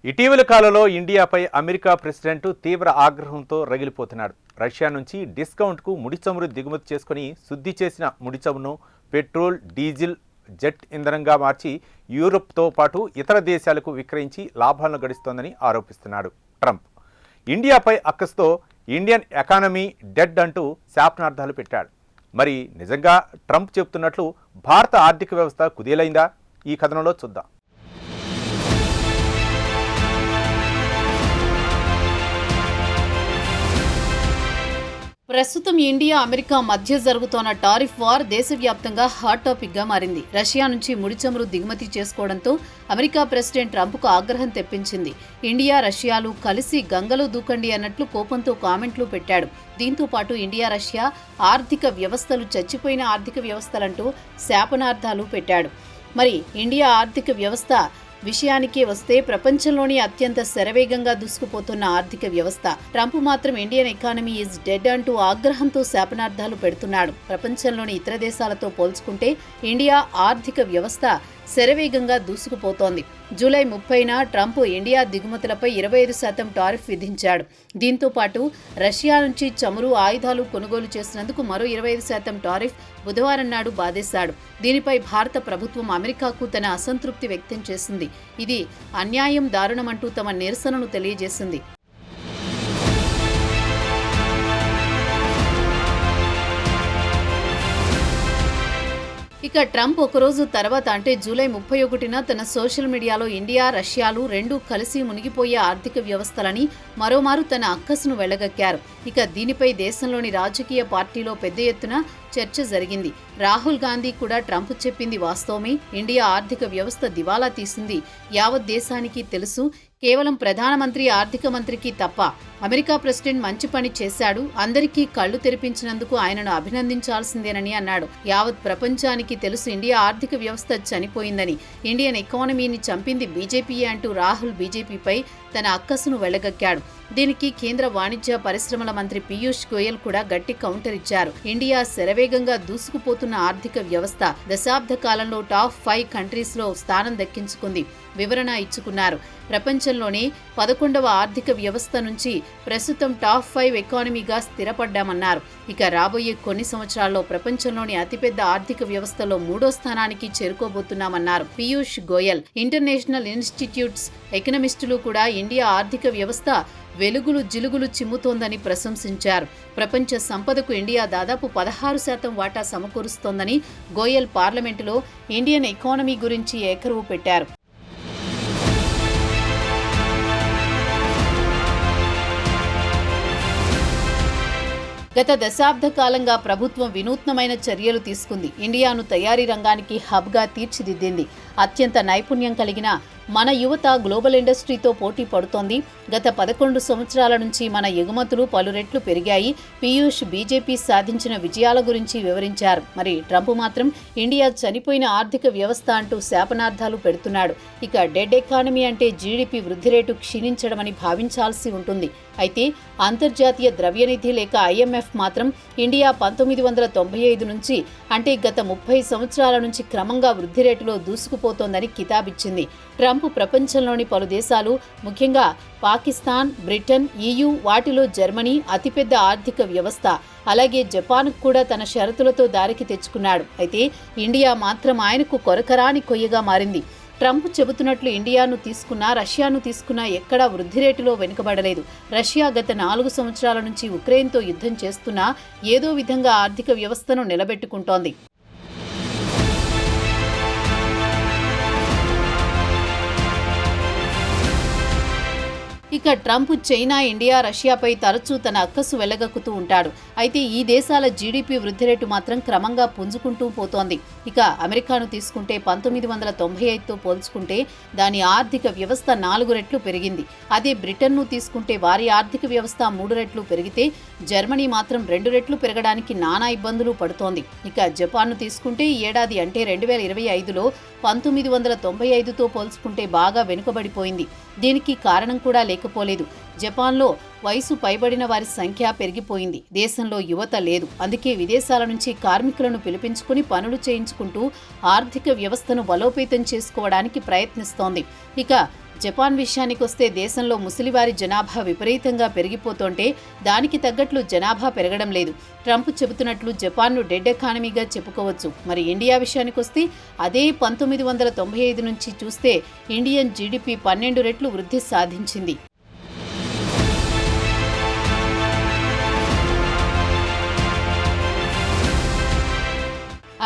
ఇటీవల కాలంలో ఇండియాపై America president తీవ్ర ఆగ్రహంతో రగిలిపోతున్నాడు. రష్యా నుంచి డిస్కౌంట్కు ముడి చమురు దిగుమతి చేసుకుని శుద్ధి చేసిన ముడి చమురును పెట్రోల్, డీజిల్, జెట్ ఇంధనంగా మార్చి యూరోప్తో పాటు ఇతర దేశాలకు విక్రయించి లాభాలను గడిస్తోందని ఆరోపిస్తున్నాడు ట్రంప్. ఇండియాపై అక్కస్తో ఇండియన్ ఎకానమీ డెడ్ అంటూ శాపనార్థాలు పెట్టాడు. మరి నిజంగా ట్రంప్ చెబుతున్నట్లు భారత ఆర్థిక వ్యవస్థ కుదేలైందా? ఈ కథనంలో చూద్దాం. ప్రస్తుతం ఇండియా అమెరికా మధ్య జరుగుతోన్న టారిఫ్ వార్ దేశవ్యాప్తంగా హాట్ టాపిక్గా మారింది. రష్యా నుంచి ముడి చమురు దిగుమతి చేసుకోవడంతో అమెరికా ప్రెసిడెంట్ ట్రంప్కు ఆగ్రహం తెప్పించింది. ఇండియా, రష్యాలు కలిసి గంగలో దూకండి అన్నట్లు కోపంతో కామెంట్లు పెట్టాడు. దీంతో పాటు ఇండియా, రష్యా ఆర్థిక వ్యవస్థలు చచ్చిపోయిన ఆర్థిక వ్యవస్థలంటూ శాపనార్థాలు పెట్టాడు. మరి ఇండియా ఆర్థిక వ్యవస్థ విషయానికే వస్తే ప్రపంచంలోని అత్యంత శరవేగంగా దూసుకుపోతున్న ఆర్థిక వ్యవస్థ. ట్రంప్ మాత్రం ఇండియన్ ఎకానమీ ఈజ్ డెడ్ అంటూ ఆగ్రహంతో శాపనార్థాలు పెడుతున్నాడు. ప్రపంచంలోని ఇతర దేశాలతో పోల్చుకుంటే ఇండియా ఆర్థిక వ్యవస్థ శరవేగంగా దూసుకుపోతోంది. జూలై 30న ట్రంప్ ఇండియా దిగుమతులపై 25% టారిఫ్ విధించాడు. దీంతో పాటు రష్యా నుంచి చమురు, ఆయుధాలు కొనుగోలు చేసినందుకు మరో 25% టారిఫ్ బుధవారం నాడు బాధేశాడు. దీనిపై భారత ప్రభుత్వం అమెరికాకు తన అసంతృప్తి వ్యక్తం చేసింది. ఇది అన్యాయం, దారుణమంటూ తమ నిరసనను తెలియజేసింది. ఇక ట్రంప్ ఒకరోజు తర్వాత అంటే జూలై 31న తన సోషల్ మీడియాలో ఇండియా, రష్యాలు రెండూ కలిసి మునిగిపోయే ఆర్థిక వ్యవస్థలని మరోమారు తన అక్కసును వెళ్లగక్కారు. ఇక దీనిపై దేశంలోని రాజకీయ పార్టీలో పెద్ద ఎత్తున చర్చ జరిగింది. రాహుల్ గాంధీ కూడా ట్రంప్ చెప్పింది వాస్తవమే, ఇండియా ఆర్థిక వ్యవస్థ దివాలా తీసింది, యావత్ దేశానికి తెలుసు, కేవలం ప్రధానమంత్రి, ఆర్థిక మంత్రికి తప్ప. అమెరికా ప్రెసిడెంట్ మంచి పని చేశాడు, అందరికీ కళ్లు తెరిపించినందుకు ఆయనను అభినందించాల్సిందేనని అన్నాడు. యావత్ ప్రపంచానికి తెలుసు ఇండియా ఆర్థిక వ్యవస్థ చనిపోయిందని, ఇండియన్ ఎకానమీని చంపింది బీజేపీయే అంటూ రాహుల్ బీజేపీపై తన అక్కసును వెళ్లగక్కాడు. దీనికి కేంద్ర వాణిజ్య పరిశ్రమల మంత్రి పీయూష్ గోయల్ కూడా గట్టి కౌంటర్ ఇచ్చారు. ఇండియా శరవేగంగా దూసుకుపోతున్న ఆర్థిక వ్యవస్థ దశాబ్ద కాలంలో టాప్ 5 కంట్రీస్లో స్థానం దక్కించుకుంది. వివరణ ఇచ్చుకున్నారు. ప్రపంచంలోనే 11వ ఆర్థిక వ్యవస్థ నుంచి ప్రస్తుతం టాప్ 5 ఎకానమీగా స్థిరపడ్డామన్నారు. ఇక రాబోయే కొన్ని సంవత్సరాల్లో ప్రపంచంలోని అతిపెద్ద ఆర్థిక వ్యవస్థలో 3వ స్థానానికి చేరుకోబోతున్నామన్నారు పీయూష్ గోయల్. ఇంటర్నేషనల్ ఇన్స్టిట్యూట్స్ ఎకనమిస్టులు కూడా ఇండియా ఆర్థిక వ్యవస్థ వెలుగులు జిలుగులు చిమ్ముతోందని ప్రశంసించారు. ప్రపంచ సంపదకు ఇండియా దాదాపు 16% వాటా సమకూరుస్తోందని గోయల్ పార్లమెంటులో ఇండియన్ ఎకానమీ గురించి ఏకరువు పెట్టారు. గత దశాబ్ద కాలంగా ప్రభుత్వం వినూత్నమైన చర్యలు తీసుకుంది. ఇండియాను తయారీ రంగానికి హబ్గా తీర్చిదిద్దింది. అత్యంత నైపుణ్యం కలిగిన మన యువత గ్లోబల్ ఇండస్ట్రీతో పోటీ పడుతోంది. గత 11 సంవత్సరాల నుంచి మన ఎగుమతులు పలు రెట్లు పెరిగాయి. పీయూష్ బీజేపీ సాధించిన విజయాల గురించి వివరించారు. మరి ట్రంప్ మాత్రం ఇండియా చనిపోయిన ఆర్థిక వ్యవస్థ అంటూ శాపనార్థాలు పెడుతున్నాడు. ఇక డెడ్ ఎకానమీ అంటే జీడీపీ వృద్ధి రేటు క్షీణించడమని భావించాల్సి ఉంటుంది. అయితే అంతర్జాతీయ ద్రవ్యనిధి లేక ఐఎంఎఫ్ మాత్రం ఇండియా 1995 నుంచి అంటే గత 30 సంవత్సరాల నుంచి క్రమంగా వృద్ధి రేటులో దూసుకుపోతోందని కితాబిచ్చింది. ట్రంప్ ప్రపంచంలోని పలు దేశాలు, ముఖ్యంగా పాకిస్తాన్, బ్రిటన్, EU, వాటిలో జర్మనీ అతిపెద్ద ఆర్థిక వ్యవస్థ, అలాగే జపాన్కు కూడా తన షరతులతో దారికి తెచ్చుకున్నాడు. అయితే ఇండియా మాత్రం ఆయనకు కొరకరాని కొయ్యగా మారింది. ట్రంప్ చెబుతున్నట్లు ఇండియాను తీసుకున్నా, రష్యాను తీసుకున్నా ఎక్కడా వృద్ధి రేటులో వెనుకబడలేదు. రష్యా గత 4 సంవత్సరాల నుంచి ఉక్రెయిన్తో యుద్ధం చేస్తున్నా ఏదో విధంగా ఆర్థిక వ్యవస్థను నిలబెట్టుకుంటోంది. ఇక ట్రంప్ చైనా, ఇండియా, రష్యాపై తరచూ తన అక్కసు వెళ్లగక్కుతూ ఉంటాడు. అయితే ఈ దేశాల జీడీపీ వృద్ధి రేటు మాత్రం క్రమంగా పుంజుకుంటూ పోతోంది. ఇక అమెరికాను తీసుకుంటే 1995తో పోల్చుకుంటే దాని ఆర్థిక వ్యవస్థ 4 రెట్లు పెరిగింది. అదే బ్రిటన్ను తీసుకుంటే వారి ఆర్థిక వ్యవస్థ 3 రెట్లు పెరిగితే జర్మనీ మాత్రం 2 రెట్లు పెరగడానికి నానా ఇబ్బందులు పడుతోంది. ఇక జపాన్ను తీసుకుంటే ఈ ఏడాది అంటే 2025లో 1995తో పోల్చుకుంటే బాగా వెనుకబడిపోయింది. దీనికి కారణం కూడా లేకపోలేదు. జపాన్లో వయసు పైబడిన వారి సంఖ్య పెరిగిపోయింది. దేశంలో యువత లేదు. అందుకే విదేశాల నుంచి కార్మికులను పిలిపించుకుని పనులు చేయించుకుంటూ ఆర్థిక వ్యవస్థను బలోపేతం చేసుకోవడానికి ప్రయత్నిస్తోంది. ఇక జపాన్ విషయానికొస్తే దేశంలో ముసలివారి జనాభా విపరీతంగా పెరిగిపోతుంటే దానికి తగ్గట్లు జనాభా పెరగడం లేదు. ట్రంప్ చెబుతున్నట్లు జపాన్ను డెడ్ ఎకానమీగా చెప్పుకోవచ్చు. మరి ఇండియా విషయానికొస్తే అదే 1995 నుంచి చూస్తే ఇండియన్ జీడీపీ 12 రెట్లు వృద్ధి సాధించింది.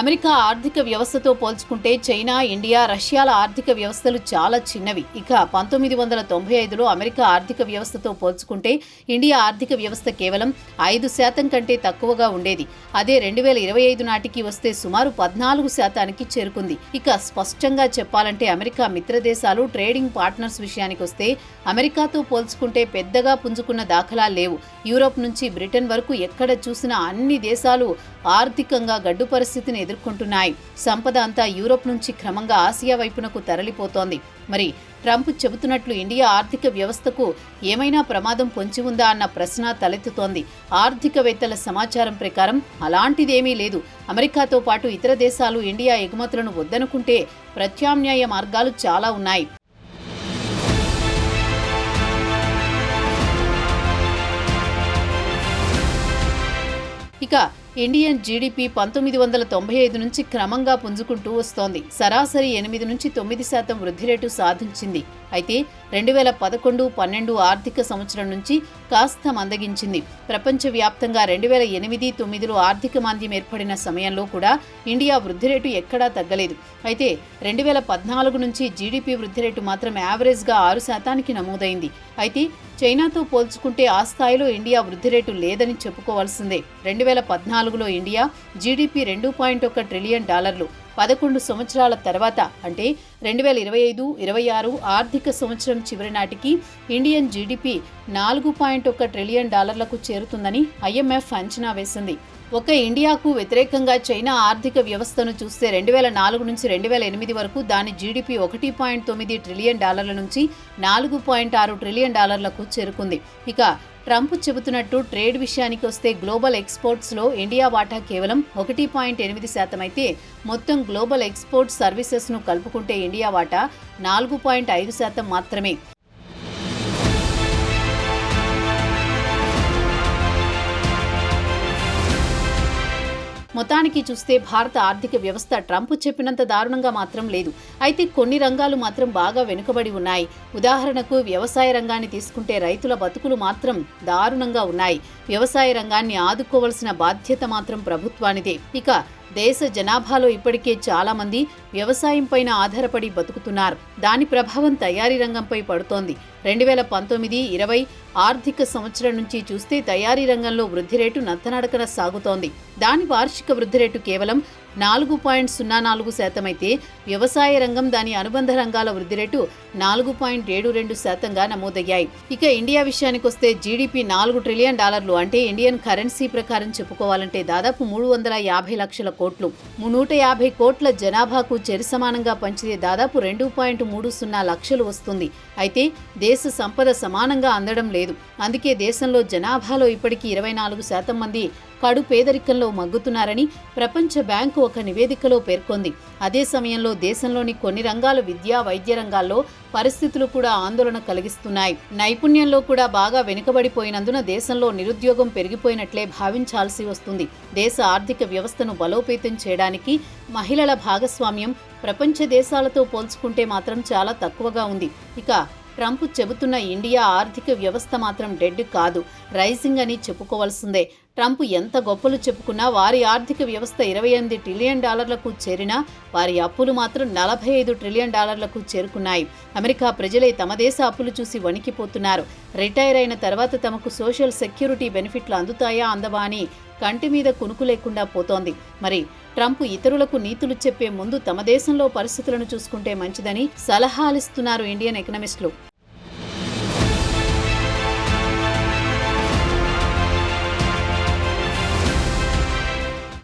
అమెరికా ఆర్థిక వ్యవస్థతో పోల్చుకుంటే చైనా, ఇండియా, రష్యాల ఆర్థిక వ్యవస్థలు చాలా చిన్నవి. ఇక 1995లో అమెరికా ఆర్థిక వ్యవస్థతో పోల్చుకుంటే ఇండియా ఆర్థిక వ్యవస్థ కేవలం 5% కంటే తక్కువగా ఉండేది. అదే 2025 నాటికి వస్తే సుమారు 14%కి చేరుకుంది. ఇక స్పష్టంగా చెప్పాలంటే అమెరికా మిత్రదేశాలు, ట్రేడింగ్ పార్ట్నర్స్ విషయానికొస్తే అమెరికాతో పోల్చుకుంటే పెద్దగా పుంజుకున్న దాఖలాలు లేవు. యూరోప్ నుంచి బ్రిటన్ వరకు ఎక్కడ చూసినా అన్ని దేశాలు ఆర్థికంగా గడ్డు పరిస్థితిని ఎదుర్కొంటున్నాయి. సంపద అంతా యూరోప్ నుంచి క్రమంగా ఆసియా వైపునకు తరలిపోతోంది. మరి ట్రంప్ చెబుతున్నట్లు ఇండియా ఆర్థిక వ్యవస్థకు ఏమైనా ప్రమాదం పొంచి ఉందా అన్న ప్రశ్న తలెత్తుతోంది. ఆర్థికవేత్తల సమాచారం ప్రకారం అలాంటిదేమీ లేదు. అమెరికాతో పాటు ఇతర దేశాలు ఇండియా ఎగుమతులను వద్దనుకుంటే ప్రత్యామ్నాయ మార్గాలు చాలా ఉన్నాయి. ఇక ఇండియన్ జీడీపీ 1995 నుంచి క్రమంగా పుంజుకుంటూ వస్తోంది. సరాసరి 8 నుంచి 9% వృద్ధి రేటు సాధించింది. అయితే 2011-12 ఆర్థిక సంవత్సరం నుంచి కాస్త మందగించింది. ప్రపంచవ్యాప్తంగా 2008-9లో ఆర్థిక మాంద్యం ఏర్పడిన సమయంలో కూడా ఇండియా వృద్ధి రేటు ఎక్కడా తగ్గలేదు. అయితే 2014 నుంచి జీడీపీ వృద్ధి రేటు మాత్రం యావరేజ్గా 6%కి నమోదైంది. అయితే చైనాతో పోల్చుకుంటే ఆ స్థాయిలో ఇండియా వృద్ధి రేటు లేదని చెప్పుకోవాల్సిందే. 2014లో ఇండియా జీడీపీ $2.1 ట్రిలియన్, 11 సంవత్సరాల తర్వాత అంటే 2025-26 ఆర్థిక సంవత్సరం చివరి నాటికి ఇండియన్ జీడీపీ $4.1 ట్రిలియన్ చేరుతుందని IMF అంచనా వేసింది. ఒక ఇండియాకు వ్యతిరేకంగా చైనా ఆర్థిక వ్యవస్థను చూస్తే 2004 నుంచి 2008 వరకు దాని జీడీపీ $1.9 ట్రిలియన్ నుంచి $4.6 ట్రిలియన్ చేరుకుంది. ఇక ట్రంప్ చెబుతున్నట్టు ట్రేడ్ విషయానికి వస్తే గ్లోబల్ ఎక్స్పోర్ట్స్లో ఇండియా వాటా కేవలం 1.8% అయితే మొత్తం గ్లోబల్ ఎక్స్పోర్ట్ సర్వీసెస్ను కలుపుకుంటే ఇండియా వాటా 4.5% మాత్రమే. మొత్తానికి చూస్తే భారత ఆర్థిక వ్యవస్థ ట్రంప్ చెప్పినంత దారుణంగా మాత్రం లేదు. అయితే కొన్ని రంగాలు మాత్రం బాగా వెనుకబడి ఉన్నాయి. ఉదాహరణకు వ్యవసాయ రంగాన్ని తీసుకుంటే రైతుల బతుకులు మాత్రం దారుణంగా ఉన్నాయి. వ్యవసాయ రంగాన్ని ఆదుకోవాల్సిన బాధ్యత మాత్రం ప్రభుత్వానిదే. ఇక దేశ జనాభాలో ఇప్పటికే చాలా మంది వ్యవసాయం పైన ఆధారపడి బతుకుతున్నారు. దాని ప్రభావం తయారీ రంగంపై పడుతోంది. 2019-20 ఆర్థిక సంవత్సరం నుంచి చూస్తే తయారీ రంగంలో వృద్ధి రేటు నత్తనడకన సాగుతోంది. దాని వార్షిక వృద్ధి రేటు కేవలం 4.04% అయితే వ్యవసాయ రంగం, దాని అనుబంధ రంగాల వృద్ధి రేటు 4.72%గా నమోదయ్యాయి. ఇక ఇండియా విషయానికొస్తే జీడీపీ $4 ట్రిలియన్, అంటే ఇండియన్ కరెన్సీ ప్రకారం చెప్పుకోవాలంటే దాదాపు 350 లక్షల కోట్లు. 150 కోట్ల జనాభాకు చెరిసమానంగా పంచితే దాదాపు 2.30 లక్షలు వస్తుంది. అయితే దేశ సంపద సమానంగా అందడం లేదు. అందుకే దేశంలో జనాభాలో ఇప్పటికీ 24% మంది కడు పేదరికంలో మగ్గుతున్నారని ప్రపంచ బ్యాంకు ఒక నివేదికలో పేర్కొంది. అదే సమయంలో దేశంలోని కొన్ని రంగాల విద్య, వైద్య రంగాల్లో పరిస్థితులు కూడా ఆందోళన కలిగిస్తున్నాయి. నైపుణ్యంలో కూడా బాగా వెనుకబడిపోయినందున దేశంలో నిరుద్యోగం పెరిగిపోయినట్లే భావించాల్సి వస్తుంది. దేశ ఆర్థిక వ్యవస్థను బలోపేతం చేయడానికి మహిళల భాగస్వామ్యం ప్రపంచ దేశాలతో పోల్చుకుంటే మాత్రం చాలా తక్కువగా ఉంది. ఇక ట్రంప్ చెబుతున్న ఇండియా ఆర్థిక వ్యవస్థ మాత్రం డెడ్ కాదు, రైజింగ్ అని చెప్పుకోవాల్సిందే. ట్రంప్ ఎంత గొప్పలు చెప్పుకున్నా వారి ఆర్థిక వ్యవస్థ $28 ట్రిలియన్ చేరినా వారి అప్పులు మాత్రం $45 ట్రిలియన్ చేరుకున్నాయి. అమెరికా ప్రజలే తమ దేశ అప్పులు చూసి వణికిపోతున్నారు. రిటైర్ అయిన తర్వాత తమకు సోషల్ సెక్యూరిటీ బెనిఫిట్లు అందుతాయా అందవా అని కంటి మీద కునుకు లేకుండా పోతోంది. మరి ట్రంప్ ఇతరులకు నీతులు చెప్పే ముందు తమ దేశంలో పరిస్థితులను చూసుకుంటే మంచిదని సలహాలిస్తున్నారు ఇండియన్ ఎకనమిస్టులు.